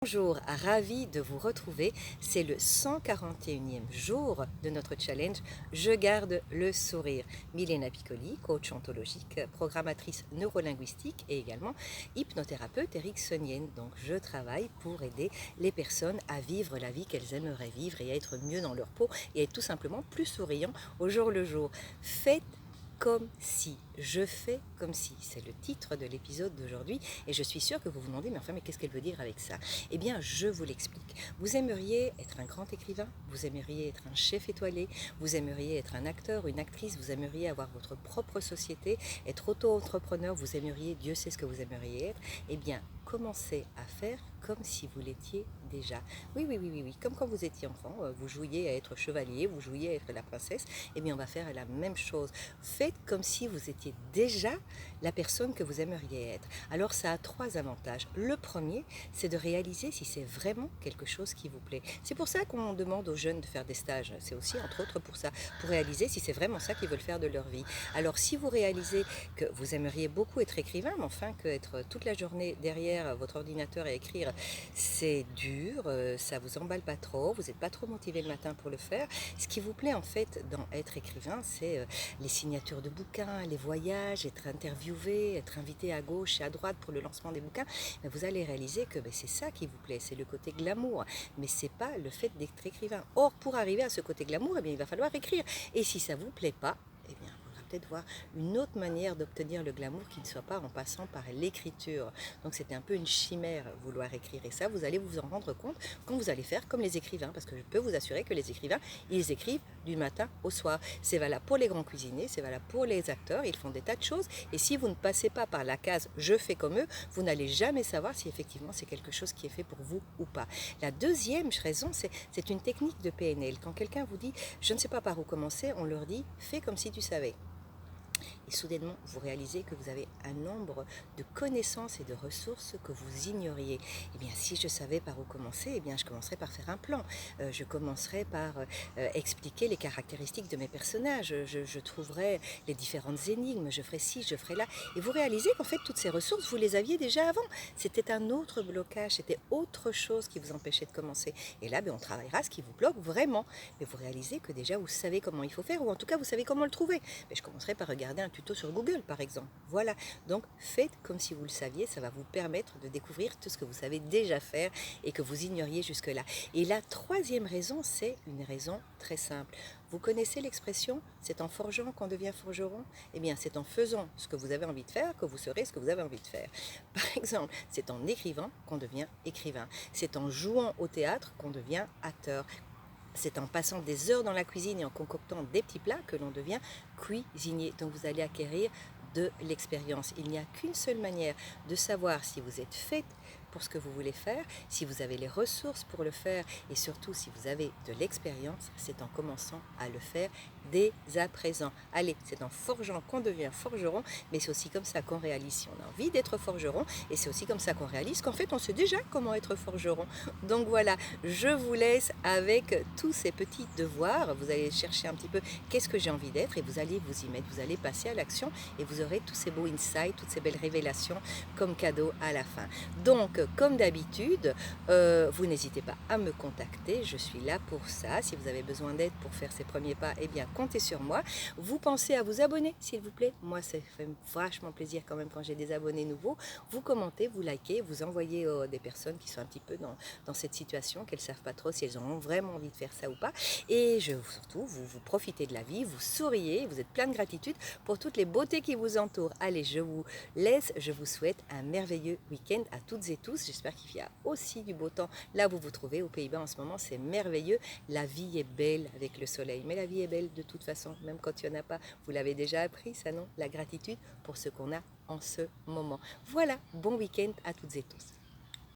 Bonjour, ravi de vous retrouver. C'est le 141e jour de notre challenge Je garde le sourire. Milena Piccoli, coach ontologique, programmatrice neurolinguistique et également hypnothérapeute ericksonienne. Donc je travaille pour aider les personnes à vivre la vie qu'elles aimeraient vivre et à être mieux dans leur peau et à être tout simplement plus souriant au jour le jour. Faites comme si, je fais comme si, c'est le titre de l'épisode d'aujourd'hui et je suis sûre que vous vous demandez, mais enfin, mais qu'est-ce qu'elle veut dire avec ça? Eh bien, je vous l'explique. Vous aimeriez être un grand écrivain, vous aimeriez être un chef étoilé, vous aimeriez être un acteur, une actrice, vous aimeriez avoir votre propre société, être auto-entrepreneur, vous aimeriez, Dieu sait ce que vous aimeriez être, eh bien, commencez à faire comme si vous l'étiez déjà. Oui, comme quand vous étiez enfant, vous jouiez à être chevalier, vous jouiez à être la princesse, eh bien on va faire la même chose. Faites comme si vous étiez déjà la personne que vous aimeriez être. Alors ça a trois avantages. Le premier, c'est de réaliser si c'est vraiment quelque chose qui vous plaît. C'est pour ça qu'on demande aux jeunes de faire des stages. C'est aussi entre autres pour ça, pour réaliser si c'est vraiment ça qu'ils veulent faire de leur vie. Alors si vous réalisez que vous aimeriez beaucoup être écrivain, mais enfin que être toute la journée derrière votre ordinateur et écrire, c'est dur, ça vous emballe pas trop, vous n'êtes pas trop motivé le matin pour le faire. Ce qui vous plaît en fait dans être écrivain, c'est les signatures de bouquins, les voyages, être interviewé, être invité à gauche et à droite pour le lancement des bouquins. Mais vous allez réaliser que c'est ça qui vous plaît, c'est le côté glamour, mais c'est pas le fait d'être écrivain. Or, pour arriver à ce côté glamour, eh bien, il va falloir écrire. Et si ça vous plaît pas, eh bien, peut-être voir une autre manière d'obtenir le glamour qui ne soit pas en passant par l'écriture. Donc c'était un peu une chimère vouloir écrire et ça vous allez vous en rendre compte quand vous allez faire comme les écrivains parce que je peux vous assurer que les écrivains ils écrivent du matin au soir. C'est valable pour les grands cuisiniers, c'est valable pour les acteurs, ils font des tas de choses et si vous ne passez pas par la case je fais comme eux, vous n'allez jamais savoir si effectivement c'est quelque chose qui est fait pour vous ou pas. La deuxième raison c'est une technique de PNL. Quand quelqu'un vous dit je ne sais pas par où commencer, on leur dit fais comme si tu savais. Et soudainement, vous réalisez que vous avez un nombre de connaissances et de ressources que vous ignoriez. Eh bien, si je savais par où commencer, eh bien, je commencerais par faire un plan. Je commencerais par expliquer les caractéristiques de mes personnages. Je trouverais les différentes énigmes. Je ferais ci, je ferais là. Et vous réalisez qu'en fait, toutes ces ressources, vous les aviez déjà avant. C'était un autre blocage. C'était autre chose qui vous empêchait de commencer. Et là, on travaillera ce qui vous bloque vraiment. Mais vous réalisez que déjà, vous savez comment il faut faire, ou en tout cas, vous savez comment le trouver. Mais je commencerai par regarder un tuto sur Google, par exemple. Voilà. Donc, faites comme si vous le saviez. Ça va vous permettre de découvrir tout ce que vous savez déjà faire et que vous ignoriez jusque-là. Et la troisième raison, c'est une raison très simple. Vous connaissez l'expression « c'est en forgeant qu'on devient forgeron » Eh bien, c'est en faisant ce que vous avez envie de faire que vous serez ce que vous avez envie de faire. Par exemple, c'est en écrivant qu'on devient écrivain. C'est en jouant au théâtre qu'on devient acteur. C'est en passant des heures dans la cuisine et en concoctant des petits plats que l'on devient cuisinier. Donc vous allez acquérir de l'expérience. Il n'y a qu'une seule manière de savoir si vous êtes fait pour ce que vous voulez faire, si vous avez les ressources pour le faire et surtout si vous avez de l'expérience, c'est en commençant à le faire dès à présent. Allez, c'est en forgeant qu'on devient forgeron, mais c'est aussi comme ça qu'on réalise si on a envie d'être forgeron et c'est aussi comme ça qu'on réalise qu'en fait on sait déjà comment être forgeron. Donc voilà, je vous laisse avec tous ces petits devoirs. Vous allez chercher un petit peu qu'est-ce que j'ai envie d'être et vous allez vous y mettre, vous allez passer à l'action et vous aurez tous ces beaux insights, toutes ces belles révélations comme cadeau à la fin. Donc, comme d'habitude, vous n'hésitez pas à me contacter, je suis là pour ça. Si vous avez besoin d'aide pour faire ces premiers pas, eh bien, comptez sur moi. Vous pensez à vous abonner, s'il vous plaît. Moi, ça fait vachement plaisir quand même quand j'ai des abonnés nouveaux. Vous commentez, vous likez, vous envoyez des personnes qui sont un petit peu dans cette situation, qu'elles ne savent pas trop si elles ont vraiment envie de faire ça ou pas. Et surtout, vous profitez de la vie, vous souriez, vous êtes plein de gratitude pour toutes les beautés qui vous entourent. Allez, je vous laisse, je vous souhaite un merveilleux week-end à toutes et tous. J'espère qu'il y a aussi du beau temps là où vous vous trouvez, aux Pays-Bas en ce moment, c'est merveilleux. La vie est belle avec le soleil, mais la vie est belle de toute façon, même quand il n'y en a pas. Vous l'avez déjà appris, ça non? La gratitude pour ce qu'on a en ce moment. Voilà, bon week-end à toutes et tous.